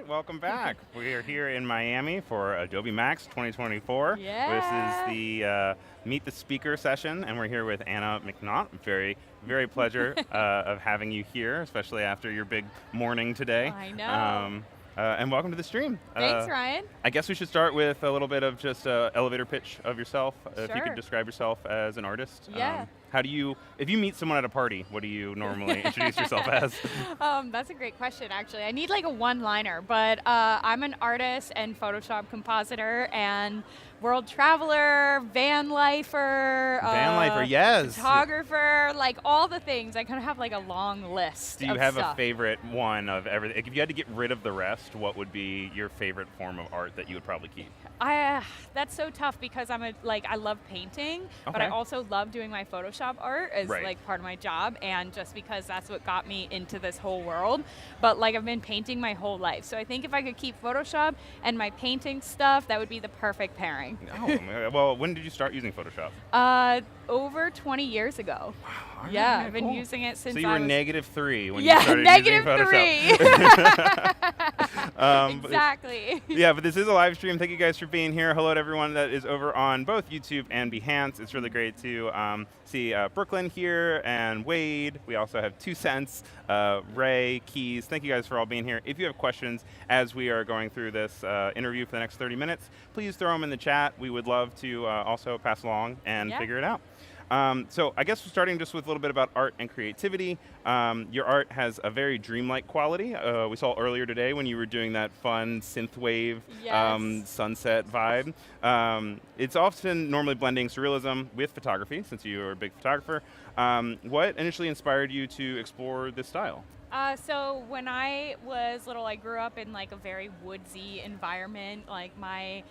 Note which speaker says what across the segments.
Speaker 1: right, welcome back. We are here in Miami for Adobe Max 2024.
Speaker 2: Yeah.
Speaker 1: This is the Meet the Speaker session, and we're here with Anna McNaught. Very pleasure of having you here, especially after your big morning today.
Speaker 2: I know.
Speaker 1: Um, and welcome to the stream.
Speaker 2: Thanks, Ryan.
Speaker 1: I guess we should start with a little bit of just an elevator pitch of yourself. If you
Speaker 2: Sure.
Speaker 1: could describe yourself as an artist.
Speaker 2: Yeah.
Speaker 1: How do you, if you meet someone at a party, what do you normally introduce yourself as?
Speaker 2: That's a great question, actually. I need like a one-liner, but I'm an artist and Photoshop compositor and world traveler, van lifer,
Speaker 1: Van lifer, yes.
Speaker 2: photographer, like all the things. I kind of have like a long list.
Speaker 1: Do you
Speaker 2: of
Speaker 1: have
Speaker 2: stuff.
Speaker 1: a favorite one of everything? Like, if you had to get rid of the rest, what would be your favorite form of art that you would probably keep?
Speaker 2: That's so tough because I love painting, but I
Speaker 1: Okay.
Speaker 2: also love doing my Photoshop art as
Speaker 1: Right.
Speaker 2: like part of my job, and just because that's what got me into this whole world. But like I've been painting my whole life, so I think if I could keep Photoshop and my painting stuff, that would be the perfect pairing.
Speaker 1: Oh, well, when did you start using Photoshop?
Speaker 2: Over 20 years ago.
Speaker 1: All
Speaker 2: Yeah,
Speaker 1: right,
Speaker 2: I've been
Speaker 1: cool.
Speaker 2: using it since
Speaker 1: So you
Speaker 2: I
Speaker 1: were
Speaker 2: was
Speaker 1: -3 when you
Speaker 2: yeah,
Speaker 1: started
Speaker 2: negative
Speaker 1: using Photoshop.
Speaker 2: 3.
Speaker 1: But-
Speaker 2: Exactly.
Speaker 1: Yeah, but this is a live stream. Thank you guys for being here. Hello to everyone that is over on both YouTube and Behance. It's really great to see Brooklyn here and Wade. We also have 2 Cents, Ray, Keys. Thank you guys for all being here. If you have questions as we are going through this interview for the next 30 minutes, please throw them in the chat. We would love to also pass along and
Speaker 2: Yeah.
Speaker 1: figure it out. So I guess we're starting just with a little bit about art and creativity. Your art has a very dreamlike quality. We saw earlier today when you were doing that fun synthwave
Speaker 2: Yes.
Speaker 1: sunset vibe. It's often normally blending surrealism with photography, since you are a big photographer. What initially inspired you to explore this style?
Speaker 2: So when I was little, I grew up in like a very woodsy environment. Like my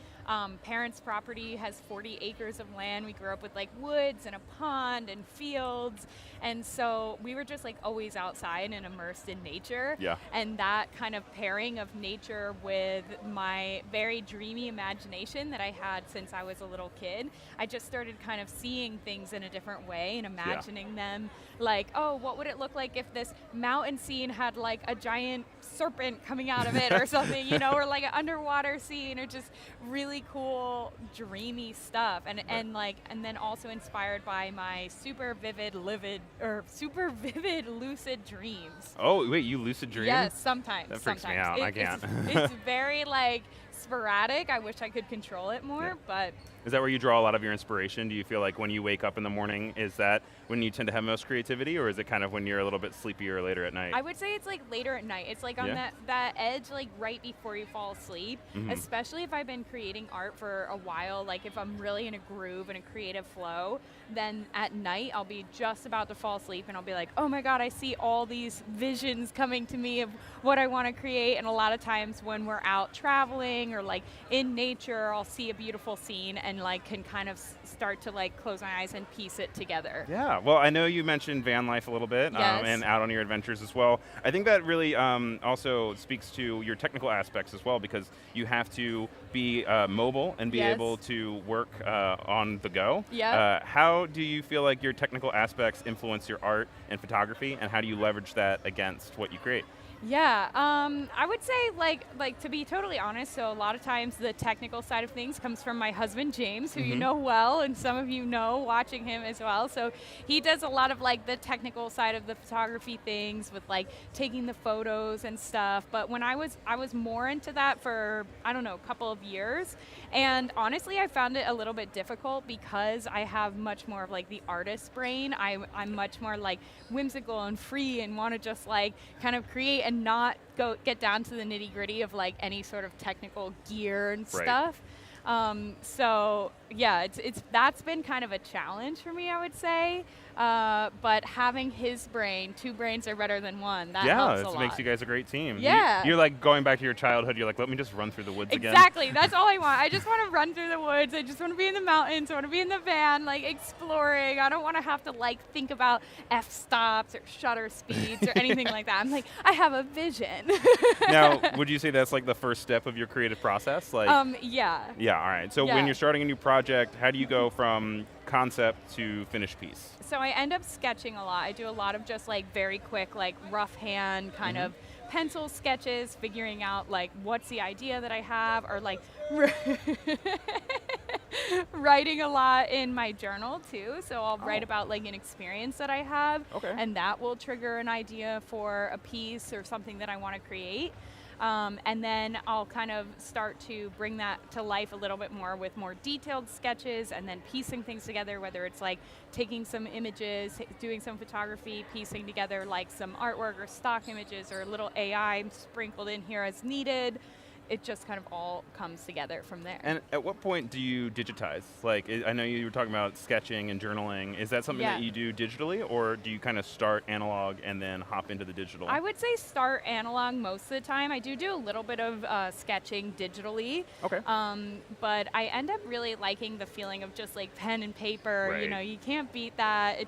Speaker 2: parents' property has 40 acres of land. We grew up with like woods and a pond and fields. And so we were just like always outside and immersed in nature.
Speaker 1: Yeah.
Speaker 2: And that kind of pairing of nature with my very dreamy imagination that I had since I was a little kid, I just started kind of seeing things in a different way and imagining them like, oh, what would it look like if this mountain scene had like a giant serpent coming out of it or something, or like an underwater scene, or just really cool dreamy stuff. And then also inspired by my super vivid lucid dreams.
Speaker 1: Oh, wait, you lucid dream?
Speaker 2: Yes, sometimes.
Speaker 1: That freaks me
Speaker 2: sometimes.
Speaker 1: out. I can't.
Speaker 2: It's very like sporadic. I wish I could control it more,
Speaker 1: Yeah.
Speaker 2: but
Speaker 1: Is that where you draw a lot of your inspiration? Do you feel like when you wake up in the morning, is that when you tend to have most creativity, or is it kind of when you're a little bit sleepier later at night?
Speaker 2: I would say it's like later at night. It's like on
Speaker 1: Yeah.
Speaker 2: that edge, like right before you fall asleep.
Speaker 1: Mhm.
Speaker 2: Especially if I've been creating art for a while, like if I'm really in a groove and a creative flow, then at night I'll be just about to fall asleep and I'll be like, oh my God, I see all these visions coming to me of what I want to create. And a lot of times when we're out traveling or like in nature, I'll see a beautiful scene and like can kind of start to like close my eyes and piece it together.
Speaker 1: Yeah, well, I know you mentioned van life a little bit
Speaker 2: Yes.
Speaker 1: and out on your adventures as well. I think that really also speaks to your technical aspects as well, because you have to be mobile and be
Speaker 2: Yes.
Speaker 1: able to work on the go.
Speaker 2: Yep.
Speaker 1: How do you feel like your technical aspects influence your art and photography, and how do you leverage that against what you create?
Speaker 2: Yeah, I would say like to be totally honest, so a lot of times the technical side of things comes from my husband James, who you
Speaker 1: Mhm.
Speaker 2: know well, and some of you know watching him as well. So he does a lot of like the technical side of the photography things with like taking the photos and stuff. But when I was more into that for, I don't know, a couple of years, and honestly I found it a little bit difficult because I have much more of like the artist brain. I'm much more like whimsical and free and want to just like kind of create and not get down to the nitty gritty of like any sort of technical gear and
Speaker 1: Right.
Speaker 2: stuff. So yeah, that's been kind of a challenge for me, I would say. But having his brain, 2 brains are better than one. That helps a
Speaker 1: it
Speaker 2: lot.
Speaker 1: makes you guys a great team.
Speaker 2: Yeah.
Speaker 1: You're like going back to your childhood, you're like, let me just run through the woods again.
Speaker 2: Exactly. That's all I want. I just want to run through the woods. I just want to be in the mountains. I want to be in the van, like exploring. I don't want to have to like think about f-stops or shutter speeds or anything like that. I'm like, I have a vision.
Speaker 1: Now, would you say that's like the first step of your creative process? Like,
Speaker 2: Yeah.
Speaker 1: yeah, all right. So
Speaker 2: Yeah.
Speaker 1: when you're starting a new project, how do you go from concept to finished piece?
Speaker 2: So I end up sketching a lot. I do a lot of just like very quick, like rough hand kind of pencil sketches, figuring out like what's the idea that I have, or like writing a lot in my journal too. So I'll write about like an experience that I have, and that will trigger an idea for a piece or something that I want to create. And then I'll kind of start to bring that to life a little bit more with more detailed sketches, and then piecing things together, whether it's like taking some images, doing some photography, piecing together like some artwork or stock images or a little AI sprinkled in here as needed. It just kind of all comes together from there.
Speaker 1: And at what point do you digitize? Like, I know you were talking about sketching and journaling. Is that something that you do digitally, or do you kind of start analog and then hop into the digital?
Speaker 2: I would say start analog most of the time. I do a little bit of sketching digitally. But I end up really liking the feeling of just like pen and paper.
Speaker 1: Right.
Speaker 2: You know, you can't beat that.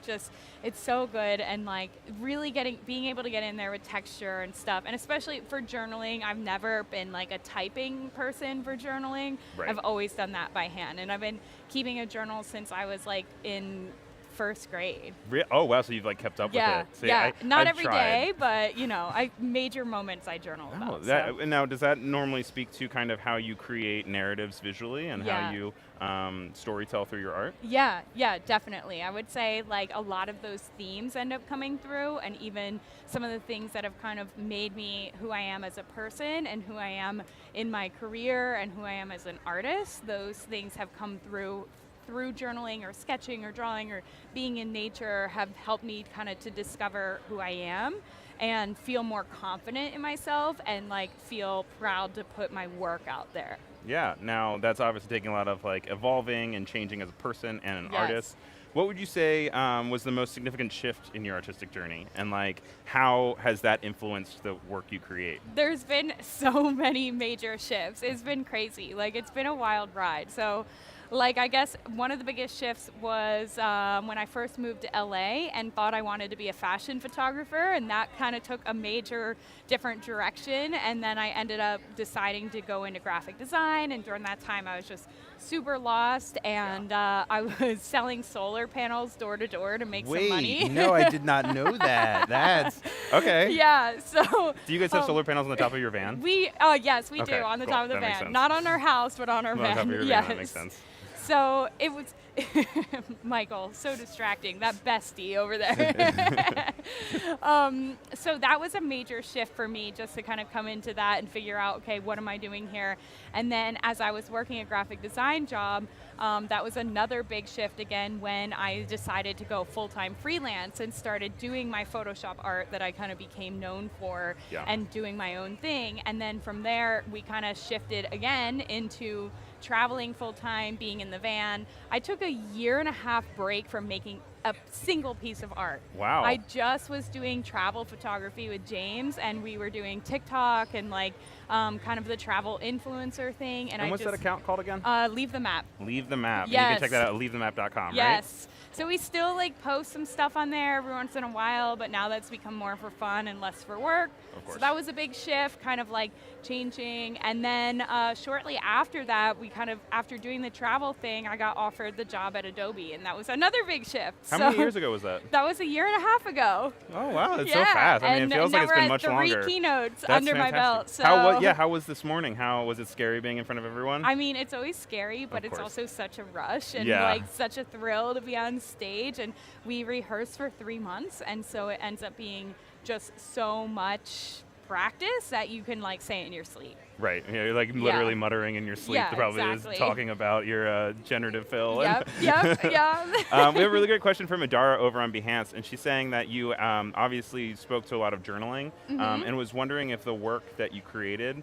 Speaker 2: It's so good, and like really being able to get in there with texture and stuff. And especially for journaling, I've never been like a typing person for journaling.
Speaker 1: Right.
Speaker 2: I've always done that by hand, and I've been keeping a journal since I was like in first grade.
Speaker 1: Oh wow, so you've like kept up with it. See,
Speaker 2: Not
Speaker 1: I've
Speaker 2: every
Speaker 1: tried.
Speaker 2: day, but you know, major moments I journal about.
Speaker 1: And now, does that normally speak to kind of how you create narratives visually and how you storytell through your art?
Speaker 2: Yeah, definitely. I would say like a lot of those themes end up coming through, and even some of the things that have kind of made me who I am as a person and who I am in my career and who I am as an artist, those things have come through journaling or sketching or drawing or being in nature, have helped me kind of to discover who I am and feel more confident in myself and like feel proud to put my work out there.
Speaker 1: Yeah, now that's obviously taking a lot of like evolving and changing as a person and an artist. What would you say was the most significant shift in your artistic journey, and like how has that influenced the work you create?
Speaker 2: There's been so many major shifts. It's been crazy. Like, it's been a wild ride. So like, I guess one of the biggest shifts was when I first moved to LA and thought I wanted to be a fashion photographer, and that kind of took a major different direction, and then I ended up deciding to go into graphic design, and during that time I was just super lost, and I was selling solar panels door to door to make some money.
Speaker 1: No, I did not know that. That's okay.
Speaker 2: Yeah, so.
Speaker 1: Do you guys have solar panels on the top of your van?
Speaker 2: Yes, we do, on the top of the van. Not on our house, but on our van.
Speaker 1: On top of your van, that makes sense.
Speaker 2: So it was, Michael, so distracting, that bestie over there. So that was a major shift for me, just to kind of come into that and figure out, okay, what am I doing here? And then as I was working a graphic design job, that was another big shift again when I decided to go full-time freelance and started doing my Photoshop art that I kind of became known for and doing my own thing. And then from there, we kind of shifted again into traveling full-time, being in the van. I took a 1.5 year break from making a single piece of art.
Speaker 1: Wow.
Speaker 2: I just was doing travel photography with James, and we were doing TikTok and like kind of the travel influencer thing. And
Speaker 1: what's that account called again?
Speaker 2: Leave the Map.
Speaker 1: Leave the Map.
Speaker 2: Yes.
Speaker 1: And you can check that out at leavethemap.com, right?
Speaker 2: Yes. So we still like post some stuff on there every once in a while, but now that's become more for fun and less for work.
Speaker 1: Of course.
Speaker 2: So that was a big shift, kind of like changing. And then shortly after that, after doing the travel thing, I got offered the job at Adobe, and that was another big shift.
Speaker 1: How many years ago was that?
Speaker 2: That was 1.5 years ago.
Speaker 1: Oh wow, that's so fast. I mean, it feels like it's been much longer.
Speaker 2: 3 keynotes
Speaker 1: That's
Speaker 2: under
Speaker 1: fantastic.
Speaker 2: my belt. So
Speaker 1: How was this morning? How was it scary being in front of everyone?
Speaker 2: I mean, it's always scary, but it's also such a rush and like such a thrill to be on stage. And we rehearsed for 3 months, and so it ends up being just so much practice that you can like say it in your sleep.
Speaker 1: Right, you're like literally muttering in your sleep, probably is talking about your generative fill.
Speaker 2: Yep.
Speaker 1: We have a really great question from Adara over on Behance, and she's saying that you obviously spoke to a lot of journaling, and was wondering if the work that you created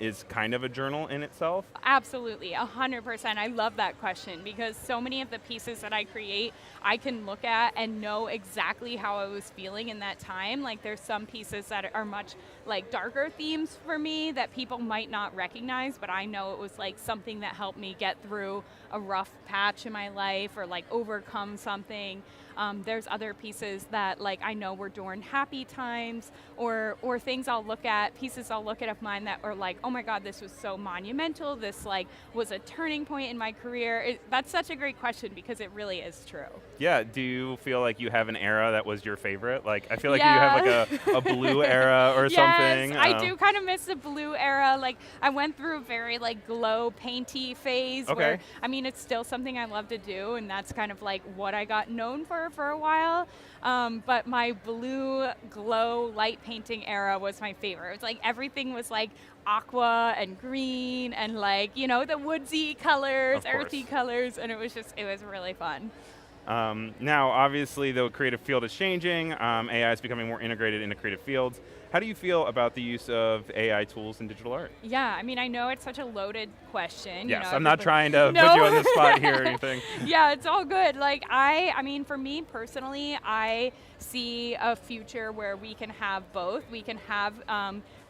Speaker 1: is kind of a journal in itself.
Speaker 2: Absolutely, 100%. I love that question, because so many of the pieces that I create, I can look at and know exactly how I was feeling in that time. Like, there's some pieces that are much like darker themes for me that people might not recognize, but I know it was like something that helped me get through a rough patch in my life or like overcome something. There's other pieces that like I know were during happy times, or things I'll look at, pieces I'll look at of mine that are like, oh my God, this was so monumental, this like was a turning point in my career? That's such a great question because it really is true.
Speaker 1: Yeah, do you feel like you have an era that was your favorite? Like, I feel like you
Speaker 2: Yeah.
Speaker 1: have like a blue era or something.
Speaker 2: Yes, I do kind of miss the blue era. Like, I went through a very like glow painty phase where, I mean, it's still something I love to do, and that's kind of like what I got known for a while. But my blue glow light painting era was my favorite. It's like everything was like aqua and green and like, you know, the woodsy colors, earthy colors, and it was really fun.
Speaker 1: Now, obviously, the creative field is changing. AI is becoming more integrated into creative fields. How do you feel about the use of AI tools in digital art?
Speaker 2: Yeah, I mean, I know it's such a loaded question.
Speaker 1: Yes,
Speaker 2: you know,
Speaker 1: I'm not trying to put you on the spot here or anything.
Speaker 2: Yeah, it's all good. Like, I mean, for me personally, I see a future where we can have both. We can have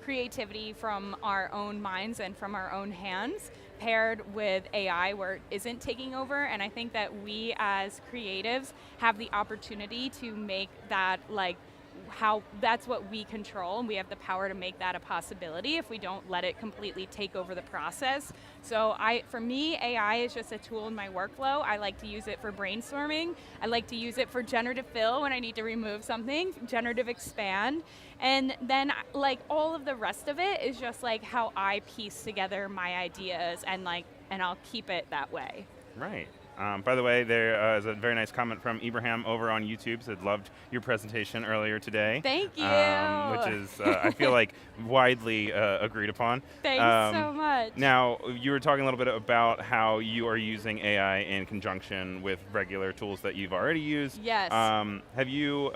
Speaker 2: creativity from our own minds and from our own hands, paired with AI where it isn't taking over. And I think that we as creatives have the opportunity to make that like that's what we control, and we have the power to make that a possibility if we don't let it completely take over the process. So for me, AI is just a tool in my workflow. I like to use it for brainstorming. I like to use it for generative fill when I need to remove something, generative expand. And then like all of the rest of it is just like how I piece together my ideas and I'll keep it that way.
Speaker 1: Right. By the way, there is a very nice comment from Ibrahim over on YouTube. Said loved your presentation earlier today.
Speaker 2: Thank you.
Speaker 1: Which is, I feel like, widely agreed upon.
Speaker 2: Thanks so much.
Speaker 1: Now, you were talking a little bit about how you are using AI in conjunction with regular tools that you've already used.
Speaker 2: Yes.
Speaker 1: Have you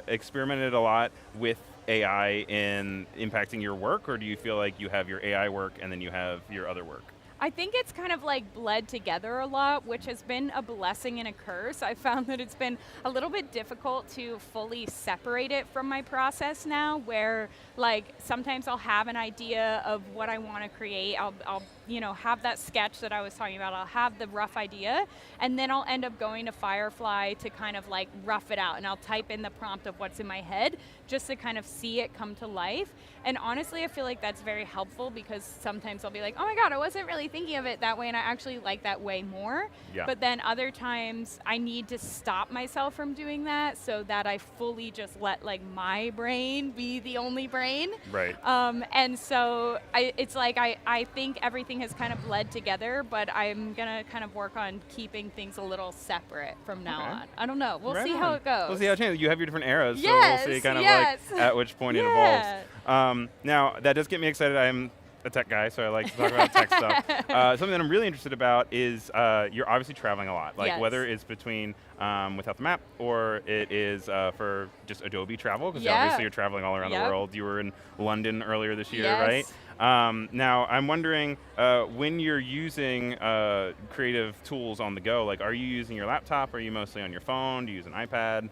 Speaker 1: experimented a lot with AI in impacting your work, or do you feel like you have your AI work and then you have your other work?
Speaker 2: I think it's kind of like bled together a lot, which has been a blessing and a curse. I found that it's been a little bit difficult to fully separate it from my process now, where like sometimes I'll have an idea of what I want to create. I'll have that sketch that I was talking about. I'll have the rough idea, and then I'll end up going to Firefly to kind of like rough it out, and I'll type in the prompt of what's in my head just to kind of see it come to life. And honestly, I feel like that's very helpful because sometimes I'll be like, oh my God, I wasn't really thinking of it that way, and I actually like that way more.
Speaker 1: Yeah.
Speaker 2: But then other times I need to stop myself from doing that so that I fully just let like my brain be the only brain.
Speaker 1: Right.
Speaker 2: And so it's like I think everything has kind of bled together, but I'm gonna kind of work on keeping things a little separate from now on. I don't know. We'll see how it goes.
Speaker 1: We'll see how it changes. You have your different eras,
Speaker 2: yes,
Speaker 1: so we'll see kind of like at which point it evolves. Now, that does get me excited. I'm a tech guy, so I like to talk about tech stuff. Something that I'm really interested about is you're obviously traveling a lot, like whether it's between Without the Map or it is for just Adobe travel, because obviously you're traveling all around the world. You were in London earlier this year, right? Now, I'm wondering, when you're using creative tools on the go, like are you using your laptop? Are you mostly on your phone? Do you use an iPad?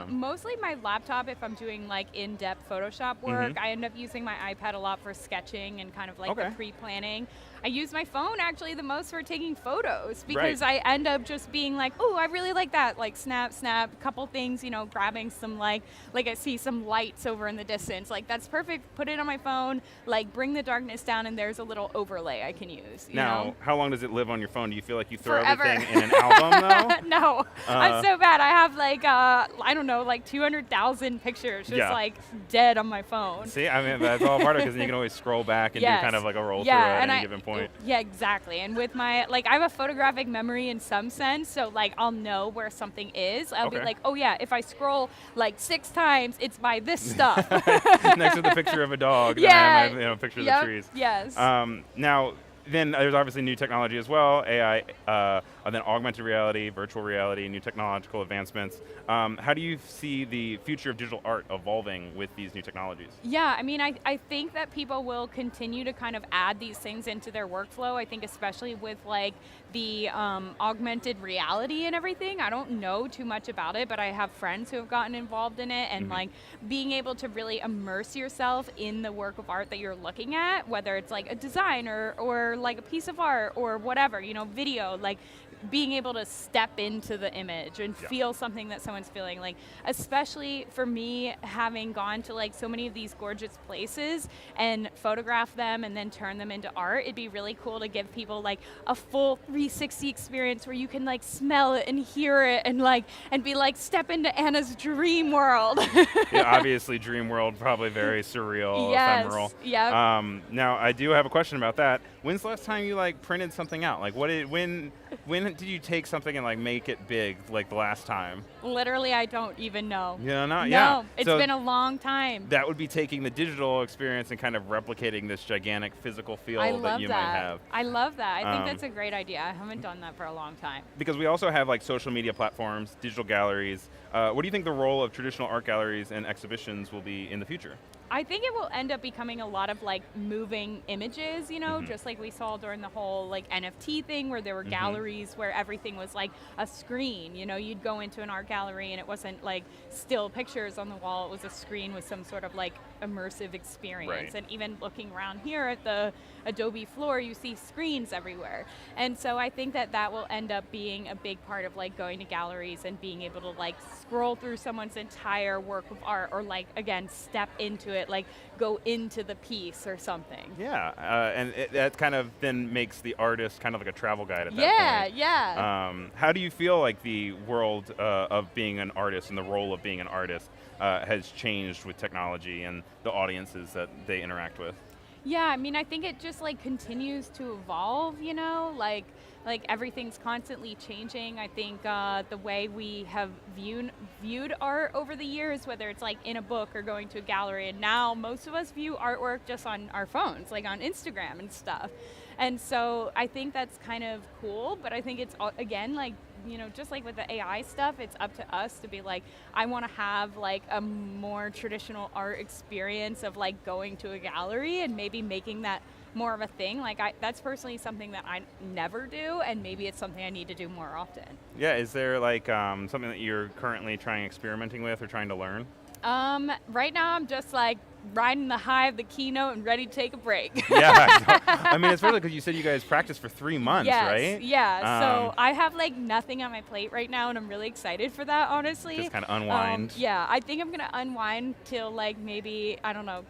Speaker 2: Mostly my laptop if I'm doing like in-depth Photoshop work. I end up using my iPad a lot for sketching and kind of like the pre-planning. I use my phone actually the most for taking photos because I end up just being like, oh, I really like that. Like snap, couple things, grabbing some like I see some lights over in the distance. Like that's perfect. Put it on my phone, like bring the darkness down, and there's a little overlay I can use.
Speaker 1: Now, how long does it live on your phone? Do you feel like you throw
Speaker 2: Forever.
Speaker 1: everything in an album though?
Speaker 2: No, I'm so bad. I have like, I don't know, like 200,000 pictures just like dead on my phone.
Speaker 1: See, I mean, that's all part of it because you can always scroll back and do kind of like a roll through at any given point.
Speaker 2: Yeah, exactly. And with my, I have a photographic memory in some sense, so I'll know where something is. I'll be like, oh yeah, if I scroll 6 times, it's by this stuff.
Speaker 1: Next to the picture of a dog, then I have my picture of the trees.
Speaker 2: Yes.
Speaker 1: Now, then there's obviously new technology as well, AI, then augmented reality, virtual reality, new technological advancements. How do you see the future of digital art evolving with these new technologies?
Speaker 2: Yeah, I mean, I think that people will continue to kind of add these things into their workflow. I think especially with the augmented reality and everything. I don't know too much about it, but I have friends who have gotten involved in it, and being able to really immerse yourself in the work of art that you're looking at, whether it's like a design or like a piece of art or whatever, video, being able to step into the image and feel something that someone's feeling. Like, especially for me, having gone to like so many of these gorgeous places and photograph them and then turn them into art, it'd be really cool to give people like a full 360 experience where you can like smell it and hear it and be like, step into Anna's dream world.
Speaker 1: Yeah, obviously dream world, probably very surreal, ephemeral.
Speaker 2: Yeah.
Speaker 1: Now I do have a question about that. When's the last time you like printed something out? Like when did you take something and like make it big, like the last time?
Speaker 2: Literally, I don't even know.
Speaker 1: No,
Speaker 2: it's been a long time.
Speaker 1: That would be taking the digital experience and kind of replicating this gigantic physical feel that you might have.
Speaker 2: I love that. I think that's a great idea. I haven't done that for a long time.
Speaker 1: Because we also have like social media platforms, digital galleries. What do you think the role of traditional art galleries and exhibitions will be in the future?
Speaker 2: I think it will end up becoming a lot of like moving images, just like we saw during the whole like NFT thing where there were galleries where everything was like a screen. You'd go into an art gallery and it wasn't like still pictures on the wall, it was a screen with some sort of like immersive experience.
Speaker 1: Right.
Speaker 2: And even looking around here at the Adobe floor, you see screens everywhere. And so I think that will end up being a big part of like going to galleries and being able to like scroll through someone's entire work of art or like, again, step into it, like go into the piece or something.
Speaker 1: Yeah, and that kind of then makes the artist kind of like a travel guide at that point.
Speaker 2: Yeah.
Speaker 1: How do you feel like the world of being an artist and the role of being an artist has changed with technology and the audiences that they interact with?
Speaker 2: Yeah, I mean, I think it just like continues to evolve, like everything's constantly changing. I think the way we have viewed art over the years, whether it's like in a book or going to a gallery, and now most of us view artwork just on our phones, like on Instagram and stuff. And so I think that's kind of cool, but I think it's, again, like, just like with the AI stuff, it's up to us to be like, I want to have like a more traditional art experience of like going to a gallery and maybe making that more of a thing. Like that's personally something that I never do, and maybe it's something I need to do more often.
Speaker 1: Yeah, is there like something that you're currently experimenting with or trying to learn?
Speaker 2: Right now I'm just like riding the high of the keynote and ready to take a break.
Speaker 1: Yeah, I mean, it's really because you said you guys practiced for 3 months, right?
Speaker 2: Yeah, so I have like nothing on my plate right now, and I'm really excited for that, honestly.
Speaker 1: Just kind of unwind.
Speaker 2: Yeah, I think I'm gonna unwind till like maybe, I don't know,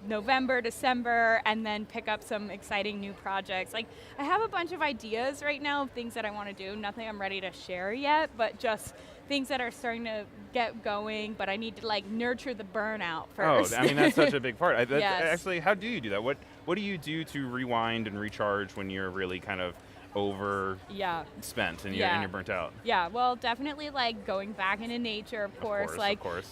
Speaker 2: November, December, and then pick up some exciting new projects. Like I have a bunch of ideas right now of things that I want to do, nothing I'm ready to share yet, but just things that are starting to get going, but I need to like nurture the burnout first.
Speaker 1: Oh, I mean, that's such a big part.
Speaker 2: Yes.
Speaker 1: Actually, how do you do that? What do you do to rewind and recharge when you're really kind of overspent and you're burnt out?
Speaker 2: Yeah, well, definitely like going back into nature, of course.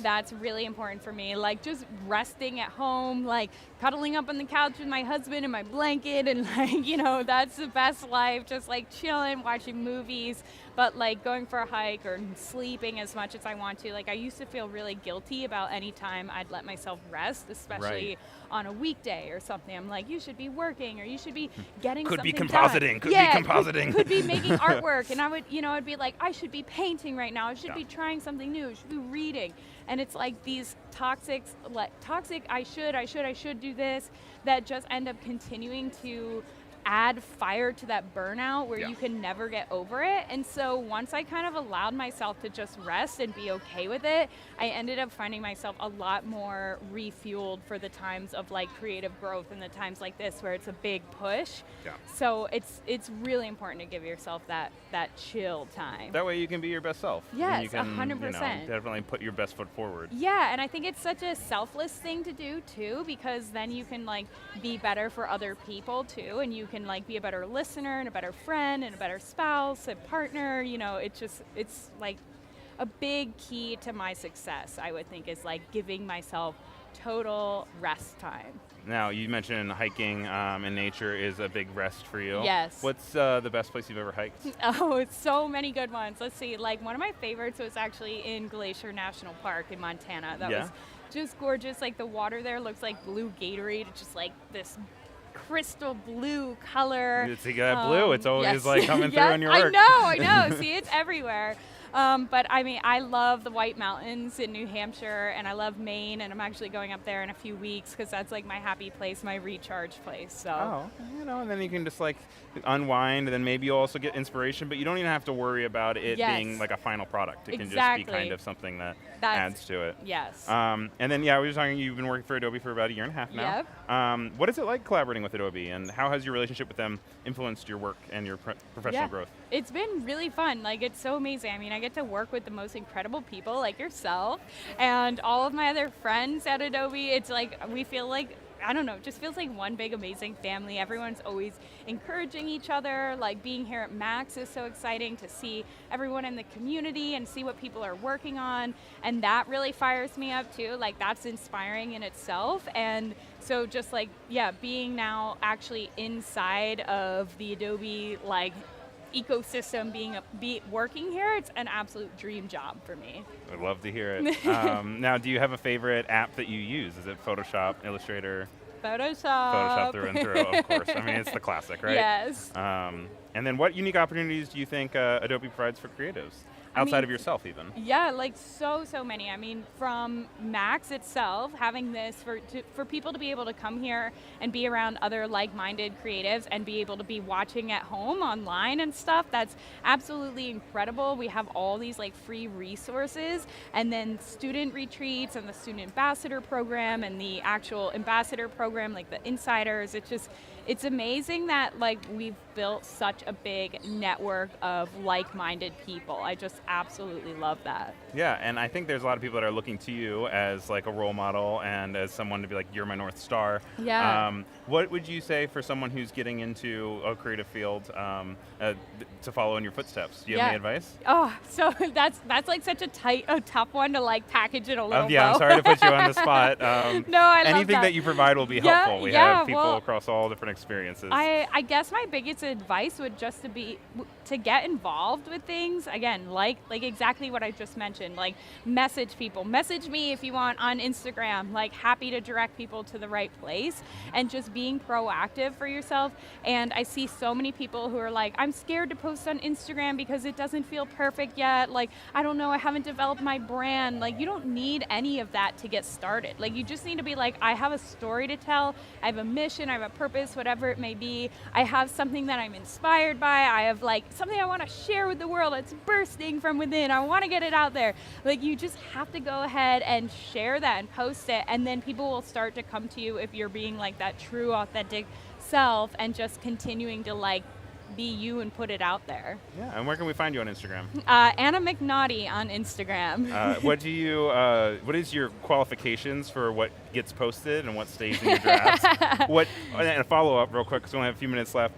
Speaker 2: That's really important for me. Like just resting at home, like cuddling up on the couch with my husband and my blanket, and like, that's the best life, just like chilling, watching movies, but like going for a hike or sleeping as much as I want to. Like I used to feel really guilty about any time I'd let myself rest, especially on a weekday or something. I'm like, you should be working, or you should be getting something done. Could be making artwork, and I'd be like, I should be painting right now. I should be trying something new. I should be reading. And it's like these toxic, I should do this, that just end up continuing to add fire to that burnout where you can never get over it. And so once I kind of allowed myself to just rest and be okay with it, I ended up finding myself a lot more refueled for the times of like creative growth and the times like this where it's a big push. Yeah. So it's really important to give yourself that chill time.
Speaker 1: That way you can be your best self.
Speaker 2: Yes,
Speaker 1: you can,
Speaker 2: 100%.
Speaker 1: Definitely put your best foot forward.
Speaker 2: Yeah, and I think it's such a selfless thing to do too, because then you can like be better for other people too, and you can like be a better listener and a better friend and a better spouse, a partner. It's like a big key to my success, I would think, is like giving myself total rest time.
Speaker 1: Now, you mentioned hiking and nature is a big rest for you.
Speaker 2: Yes.
Speaker 1: What's the best place you've ever hiked?
Speaker 2: Oh, it's so many good ones. Let's see, like one of my favorites was actually in Glacier National Park in Montana. That was just gorgeous. Like the water there looks like blue Gatorade. It's just like this crystal blue color.
Speaker 1: You see that blue? It's always like coming through in your work.
Speaker 2: I know. See, it's everywhere. But I mean, I love the White Mountains in New Hampshire, and I love Maine, and I'm actually going up there in a few weeks because that's like my happy place, my recharge place. So.
Speaker 1: Oh, and then you can just like unwind, and then maybe you'll also get inspiration, but you don't even have to worry about it being like a final product. It can just be kind of something that adds to it.
Speaker 2: Yes.
Speaker 1: And then, we were talking, you've been working for Adobe for about a year and a half now.
Speaker 2: Yep.
Speaker 1: What is it like collaborating with Adobe, and how has your relationship with them influenced your work and your professional growth?
Speaker 2: It's been really fun. Like, it's so amazing. I mean, I get to work with the most incredible people like yourself and all of my other friends at Adobe. It's like, we feel like, I don't know, it just feels like one big amazing family. Everyone's always encouraging each other. Like, being here at Max is so exciting to see everyone in the community and see what people are working on. And that really fires me up too. Like, that's inspiring in itself. And so just like, being now actually inside of the Adobe like ecosystem, working here, it's an absolute dream job for me.
Speaker 1: I'd love to hear it. Now, do you have a favorite app that you use? Is it Photoshop, Illustrator?
Speaker 2: Photoshop
Speaker 1: Through and through, of course. I mean, it's the classic, right?
Speaker 2: Yes.
Speaker 1: And then what unique opportunities do you think Adobe provides for creatives? Outside of yourself, even.
Speaker 2: Yeah, like so many. I mean, from Max itself, having this for people to be able to come here and be around other like-minded creatives and be able to be watching at home online and stuff, that's absolutely incredible. We have all these like free resources, and then student retreats and the student ambassador program and the actual ambassador program, like the insiders. It's amazing that like we've built such a big network of like-minded people. I just absolutely love that.
Speaker 1: Yeah, and I think there's a lot of people that are looking to you as like a role model and as someone to be like, you're my North Star.
Speaker 2: Yeah.
Speaker 1: What would you say for someone who's getting into a creative field to follow in your footsteps? Do you have any advice?
Speaker 2: Oh, so that's like such a tough one to like package in a little bow.
Speaker 1: I'm sorry to put you on the spot.
Speaker 2: No, I love that.
Speaker 1: Anything that you provide will be helpful. We have people across all different experiences.
Speaker 2: I guess my biggest advice would just to get involved with things. Again, like exactly what I just mentioned. Like, message people. Message me if you want on Instagram. Like, happy to direct people to the right place, and just being proactive for yourself. And I see so many people who are like, I'm scared to post on Instagram because it doesn't feel perfect yet. Like, I don't know, I haven't developed my brand. Like, you don't need any of that to get started. Like, you just need to be like, I have a story to tell. I have a mission. I have a purpose, whatever it may be. I have something that I'm inspired by. I have like something I want to share with the world. It's bursting from within. I want to get it out there. Like, you just have to go ahead and share that and post it, and then people will start to come to you if you're being like that true, authentic self and just continuing to like be you and put it out there.
Speaker 1: Yeah, and where can we find you on Instagram?
Speaker 2: Anna McNaught on Instagram.
Speaker 1: What is your qualifications for what gets posted and what stays in your drafts? And a follow-up real quick, because we only have a few minutes left.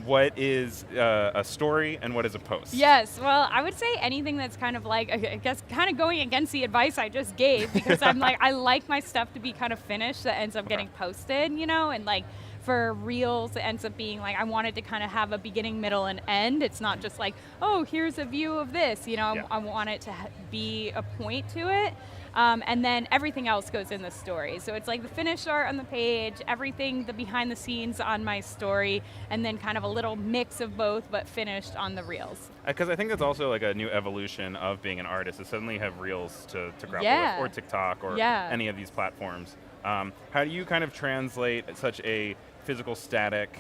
Speaker 1: What is a story and what is a post?
Speaker 2: Yes, well, I would say anything that's kind of like, I guess, kind of going against the advice I just gave, because I'm like, I like my stuff to be kind of finished that ends up getting posted, and like, for Reels, it ends up being like, I wanted to kind of have a beginning, middle, and end. It's not just like, oh, here's a view of this. I want it to be a point to it. And then everything else goes in the story. So it's like the finished art on the page, everything, the behind the scenes on my story, and then kind of a little mix of both, but finished on the Reels.
Speaker 1: Because I think that's also like a new evolution of being an artist, is suddenly you have Reels to grapple with, or TikTok, or any of these platforms. How do you kind of translate such a physical static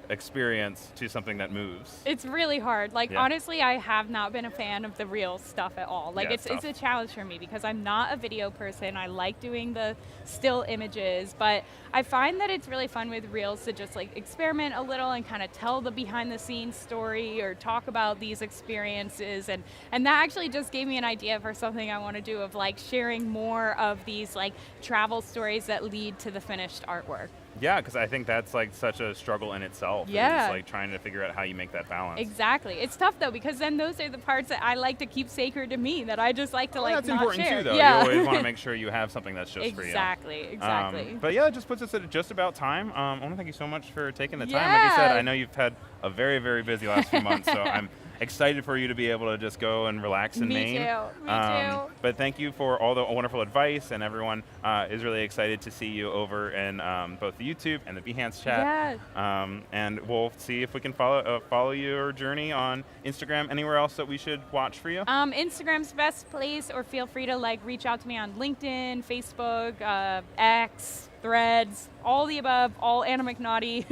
Speaker 1: experience to something that moves?
Speaker 2: It's really hard. Like, honestly, I have not been a fan of the Reels stuff at all. Like, it's a challenge for me because I'm not a video person. I like doing the still images, but I find that it's really fun with Reels to just like experiment a little and kind of tell the behind the scenes story or talk about these experiences. And that actually just gave me an idea for something I want to do, of like sharing more of these like travel stories that lead to the finished artwork.
Speaker 1: Yeah, because I think that's like such a struggle in itself.
Speaker 2: Yeah.
Speaker 1: It's like trying to figure out how you make that balance.
Speaker 2: Exactly. It's tough though, because then those are the parts that I like to keep sacred to me, that I just like to like
Speaker 1: that's
Speaker 2: not
Speaker 1: important
Speaker 2: share.
Speaker 1: too, though.
Speaker 2: Yeah.
Speaker 1: You always want to make sure you have something that's just for you.
Speaker 2: Exactly.
Speaker 1: But yeah, it just puts us at just about time. I want to thank you so much for taking the time. Like you said, I know you've had a very, very busy last few months, so I'm excited for you to be able to just go and relax in
Speaker 2: Me
Speaker 1: Maine.
Speaker 2: too. Me too.
Speaker 1: But thank you for all the wonderful advice, and everyone is really excited to see you over in both the YouTube and the Behance chat.
Speaker 2: Yeah.
Speaker 1: And we'll see if we can follow your journey on Instagram. Anywhere else that we should watch for you?
Speaker 2: Instagram's the best place, or feel free to reach out to me on LinkedIn, Facebook, X, Threads, all the above, all Anna McNaughty,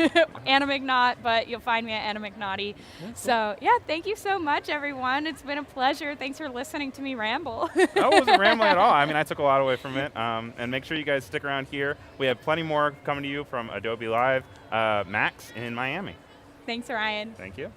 Speaker 2: Anna McNaught, but you'll find me at Anna McNaughty. So yeah, thank you so much, everyone. It's been a pleasure. Thanks for listening to me ramble.
Speaker 1: No, it wasn't rambling at all. I mean, I took a lot away from it. And make sure you guys stick around here. We have plenty more coming to you from Adobe Live, Max in Miami.
Speaker 2: Thanks, Ryan.
Speaker 1: Thank you.